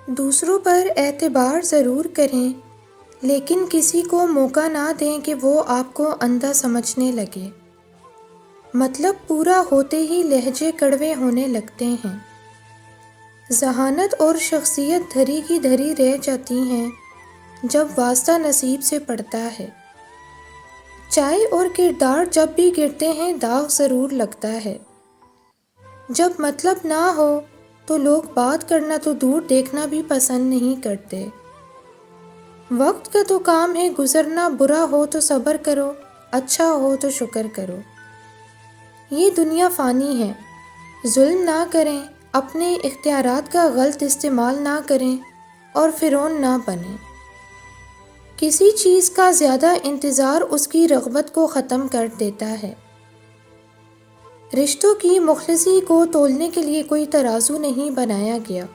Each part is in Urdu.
دوسروں پر اعتبار ضرور کریں، لیکن کسی کو موقع نہ دیں کہ وہ آپ کو اندھا سمجھنے لگے۔ مطلب پورا ہوتے ہی لہجے کڑوے ہونے لگتے ہیں۔ ذہانت اور شخصیت دھری کی دھری رہ جاتی ہیں جب واسطہ نصیب سے پڑتا ہے۔ چائے اور کردار جب بھی گرتے ہیں داغ ضرور لگتا ہے۔ جب مطلب نہ ہو تو لوگ بات کرنا تو دور دیکھنا بھی پسند نہیں کرتے۔ وقت کا تو کام ہے گزرنا، برا ہو تو صبر کرو، اچھا ہو تو شکر کرو۔ یہ دنیا فانی ہے، ظلم نہ کریں، اپنے اختیارات کا غلط استعمال نہ کریں اور فرعون نہ بنیں۔ کسی چیز کا زیادہ انتظار اس کی رغبت کو ختم کر دیتا ہے۔ رشتوں کی مخلصی کو تولنے کے لیے کوئی ترازو نہیں بنایا گیا،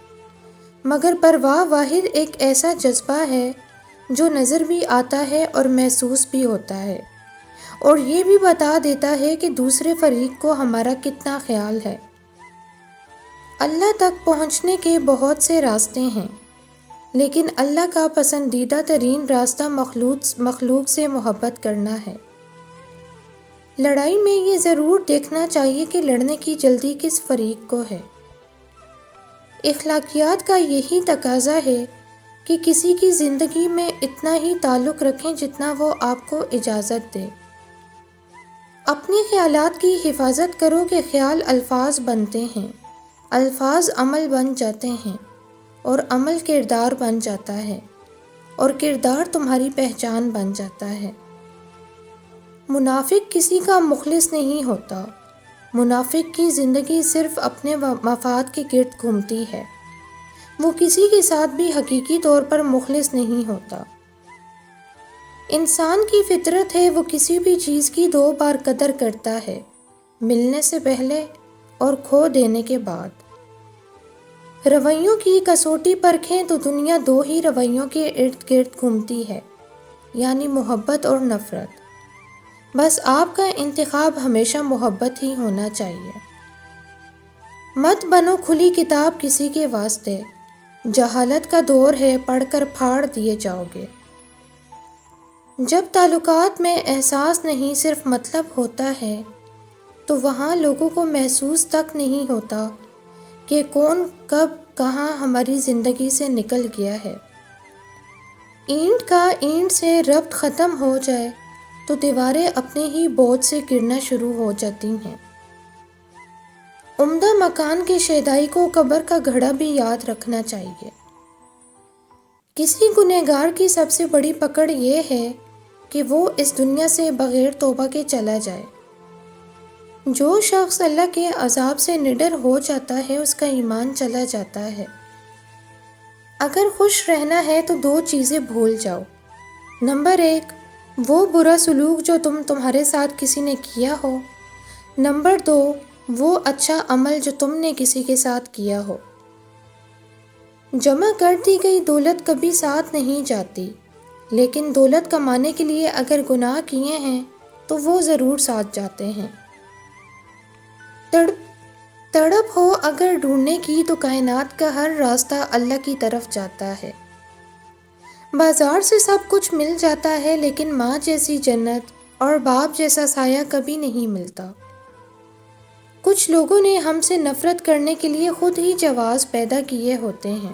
مگر پرواہ واحد ایک ایسا جذبہ ہے جو نظر بھی آتا ہے اور محسوس بھی ہوتا ہے، اور یہ بھی بتا دیتا ہے کہ دوسرے فریق کو ہمارا کتنا خیال ہے۔ اللہ تک پہنچنے کے بہت سے راستے ہیں، لیکن اللہ کا پسندیدہ ترین راستہ مخلوق سے محبت کرنا ہے۔ لڑائی میں یہ ضرور دیکھنا چاہیے کہ لڑنے کی جلدی کس فریق کو ہے۔ اخلاقیات کا یہی تقاضا ہے کہ کسی کی زندگی میں اتنا ہی تعلق رکھیں جتنا وہ آپ کو اجازت دے۔ اپنے خیالات کی حفاظت کرو کہ خیال الفاظ بنتے ہیں، الفاظ عمل بن جاتے ہیں، اور عمل کردار بن جاتا ہے، اور کردار تمہاری پہچان بن جاتا ہے۔ منافق کسی کا مخلص نہیں ہوتا، منافق کی زندگی صرف اپنے مفاد کے گرد گھومتی ہے، وہ کسی کے ساتھ بھی حقیقی طور پر مخلص نہیں ہوتا۔ انسان کی فطرت ہے وہ کسی بھی چیز کی دو بار قدر کرتا ہے، ملنے سے پہلے اور کھو دینے کے بعد۔ رویوں کی کسوٹی پرکھیں تو دنیا دو ہی رویوں کے ارد گرد گھومتی ہے، یعنی محبت اور نفرت۔ بس آپ کا انتخاب ہمیشہ محبت ہی ہونا چاہیے۔ مت بنو کھلی کتاب کسی کے واسطے، جہالت کا دور ہے، پڑھ کر پھاڑ دیے جاؤ گے۔ جب تعلقات میں احساس نہیں صرف مطلب ہوتا ہے تو وہاں لوگوں کو محسوس تک نہیں ہوتا کہ کون کب کہاں ہماری زندگی سے نکل گیا ہے۔ اینٹ کا اینٹ سے ربط ختم ہو جائے تو دیواریں اپنے ہی بوجھ سے گرنا شروع ہو جاتی ہیں۔ عمدہ مکان کے شیدائی کو قبر کا گھڑا بھی یاد رکھنا چاہیے۔ کسی گنہگار کی سب سے بڑی پکڑ یہ ہے کہ وہ اس دنیا سے بغیر توبہ کے چلا جائے۔ جو شخص اللہ کے عذاب سے نڈر ہو جاتا ہے اس کا ایمان چلا جاتا ہے۔ اگر خوش رہنا ہے تو دو چیزیں بھول جاؤ۔ نمبر 1، وہ برا سلوک جو تمہارے ساتھ کسی نے کیا ہو۔ نمبر 2، وہ اچھا عمل جو تم نے کسی کے ساتھ کیا ہو۔ جمع کر دی گئی دولت کبھی ساتھ نہیں جاتی، لیکن دولت کمانے کے لیے اگر گناہ کیے ہیں تو وہ ضرور ساتھ جاتے ہیں۔ تڑپ ہو اگر ڈھونڈنے کی تو کائنات کا ہر راستہ اللہ کی طرف جاتا ہے۔ بازار سے سب کچھ مل جاتا ہے، لیکن ماں جیسی جنت اور باپ جیسا سایہ کبھی نہیں ملتا۔ کچھ لوگوں نے ہم سے نفرت کرنے کے لیے خود ہی جواز پیدا کیے ہوتے ہیں۔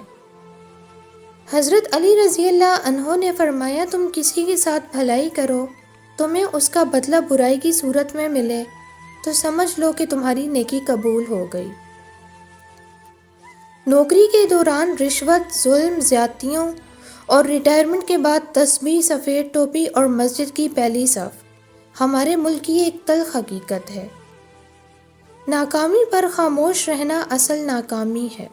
حضرت علی رضی اللہ عنہ نے فرمایا، تم کسی کے ساتھ بھلائی کرو، تمہیں اس کا بدلہ برائی کی صورت میں ملے تو سمجھ لو کہ تمہاری نیکی قبول ہو گئی۔ نوکری کے دوران رشوت، ظلم، زیادتیوں اور ریٹائرمنٹ کے بعد تسبیح، سفید ٹوپی اور مسجد کی پہلی صف ہمارے ملک کی ایک تلخ حقیقت ہے۔ ناکامی پر خاموش رہنا اصل ناکامی ہے۔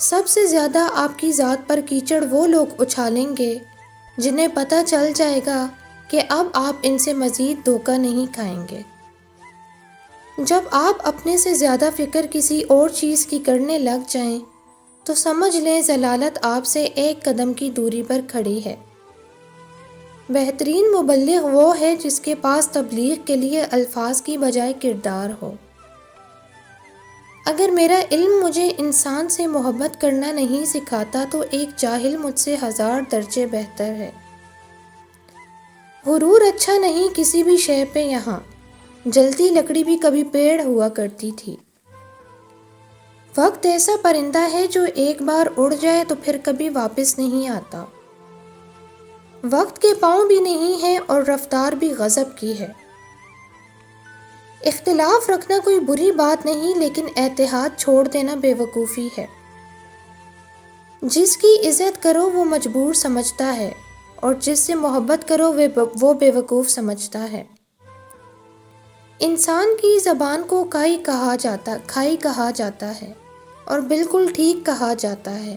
سب سے زیادہ آپ کی ذات پر کیچڑ وہ لوگ اچھالیں گے جنہیں پتہ چل جائے گا کہ اب آپ ان سے مزید دھوکہ نہیں کھائیں گے۔ جب آپ اپنے سے زیادہ فکر کسی اور چیز کی کرنے لگ جائیں تو سمجھ لیں ضلالت آپ سے ایک قدم کی دوری پر کھڑی ہے۔ بہترین مبلغ وہ ہے جس کے پاس تبلیغ کے لیے الفاظ کی بجائے کردار ہو۔ اگر میرا علم مجھے انسان سے محبت کرنا نہیں سکھاتا تو ایک جاہل مجھ سے 1000 درجے بہتر ہے۔ غرور اچھا نہیں کسی بھی شے پہ یہاں، جلتی لکڑی بھی کبھی پیڑ ہوا کرتی تھی۔ وقت ایسا پرندہ ہے جو ایک بار اڑ جائے تو پھر کبھی واپس نہیں آتا۔ وقت کے پاؤں بھی نہیں ہے اور رفتار بھی غضب کی ہے۔ اختلاف رکھنا کوئی بری بات نہیں، لیکن اتحاد چھوڑ دینا بے وقوفی ہے۔ جس کی عزت کرو وہ مجبور سمجھتا ہے، اور جس سے محبت کرو وہ بے وقوف سمجھتا ہے۔ انسان کی زبان کو کھائی کہا جاتا ہے، اور بالکل ٹھیک کہا جاتا ہے۔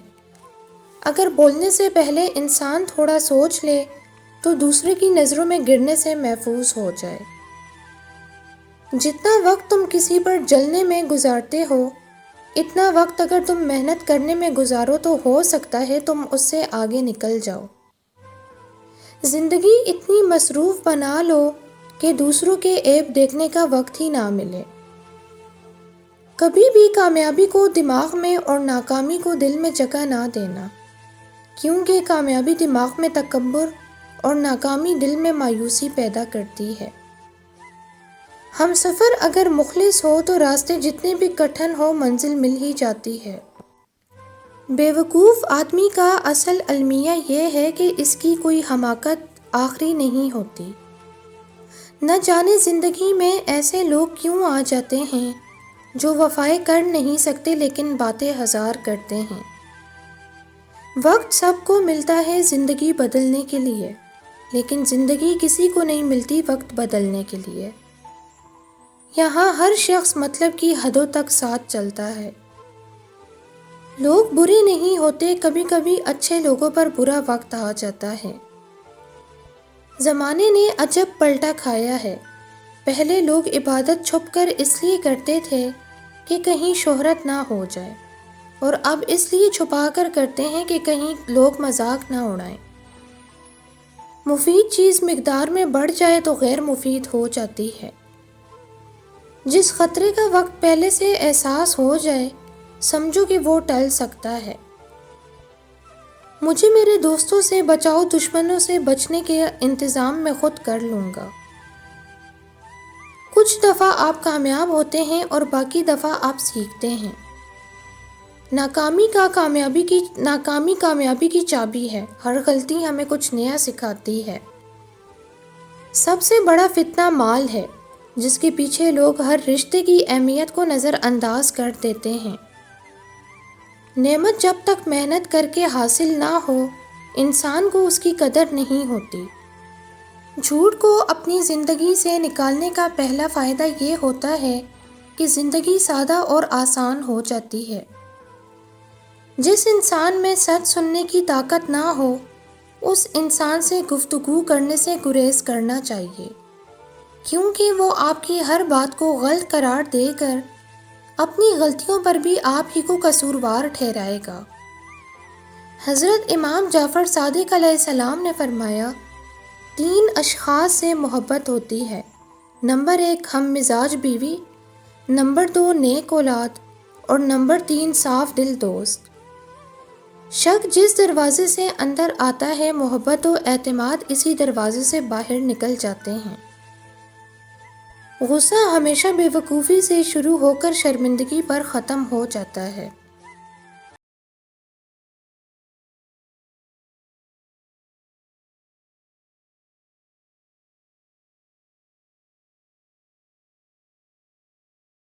اگر بولنے سے پہلے انسان تھوڑا سوچ لے تو دوسرے کی نظروں میں گرنے سے محفوظ ہو جائے۔ جتنا وقت تم کسی پر جلنے میں گزارتے ہو، اتنا وقت اگر تم محنت کرنے میں گزارو تو ہو سکتا ہے تم اس سے آگے نکل جاؤ۔ زندگی اتنی مصروف بنا لو کہ دوسروں کے عیب دیکھنے کا وقت ہی نہ ملے۔ کبھی بھی کامیابی کو دماغ میں اور ناکامی کو دل میں جگہ نہ دینا، کیونکہ کامیابی دماغ میں تکبر اور ناکامی دل میں مایوسی پیدا کرتی ہے۔ ہم سفر اگر مخلص ہو تو راستے جتنے بھی کٹھن ہو منزل مل ہی جاتی ہے۔ بے وقوف آدمی کا اصل المیہ یہ ہے کہ اس کی کوئی حماقت آخری نہیں ہوتی۔ نہ جانے زندگی میں ایسے لوگ کیوں آ جاتے ہیں جو وفائیں کر نہیں سکتے لیکن باتیں 1000 کرتے ہیں۔ وقت سب کو ملتا ہے زندگی بدلنے کے لیے، لیکن زندگی کسی کو نہیں ملتی وقت بدلنے کے لیے۔ یہاں ہر شخص مطلب کی حدوں تک ساتھ چلتا ہے۔ لوگ برے نہیں ہوتے، کبھی کبھی اچھے لوگوں پر برا وقت آ جاتا ہے۔ زمانے نے عجب پلٹا کھایا ہے۔ پہلے لوگ عبادت چھپ کر اس لیے کرتے تھے کہ کہیں شہرت نہ ہو جائے، اور اب اس لیے چھپا کر کرتے ہیں کہ کہیں لوگ مذاق نہ اڑائیں۔ مفید چیز مقدار میں بڑھ جائے تو غیر مفید ہو جاتی ہے۔ جس خطرے کا وقت پہلے سے احساس ہو جائے، سمجھو کہ وہ ٹل سکتا ہے۔ مجھے میرے دوستوں سے بچاؤ، دشمنوں سے بچنے کے انتظام میں خود کر لوں گا۔ کچھ دفعہ آپ کامیاب ہوتے ہیں اور باقی دفعہ آپ سیکھتے ہیں۔ ناکامی کامیابی کی چابی ہے۔ ہر غلطی ہمیں کچھ نیا سکھاتی ہے۔ سب سے بڑا فتنہ مال ہے، جس کے پیچھے لوگ ہر رشتے کی اہمیت کو نظر انداز کر دیتے ہیں۔ نعمت جب تک محنت کر کے حاصل نہ ہو، انسان کو اس کی قدر نہیں ہوتی۔ جھوٹ کو اپنی زندگی سے نکالنے کا پہلا فائدہ یہ ہوتا ہے کہ زندگی سادہ اور آسان ہو جاتی ہے۔ جس انسان میں سچ سننے کی طاقت نہ ہو، اس انسان سے گفتگو کرنے سے گریز کرنا چاہیے، کیونکہ وہ آپ کی ہر بات کو غلط قرار دے کر اپنی غلطیوں پر بھی آپ ہی کو قصوروار ٹھہرائے گا۔ حضرت امام جعفر صادق علیہ السلام نے فرمایا، 3 اشخاص سے محبت ہوتی ہے۔ نمبر 1 ہم مزاج بیوی، نمبر 2 نیک اولاد، اور نمبر 3 صاف دل دوست۔ شک جس دروازے سے اندر آتا ہے، محبت و اعتماد اسی دروازے سے باہر نکل جاتے ہیں۔ غصہ ہمیشہ بے وقوفی سے شروع ہو کر شرمندگی پر ختم ہو جاتا ہے۔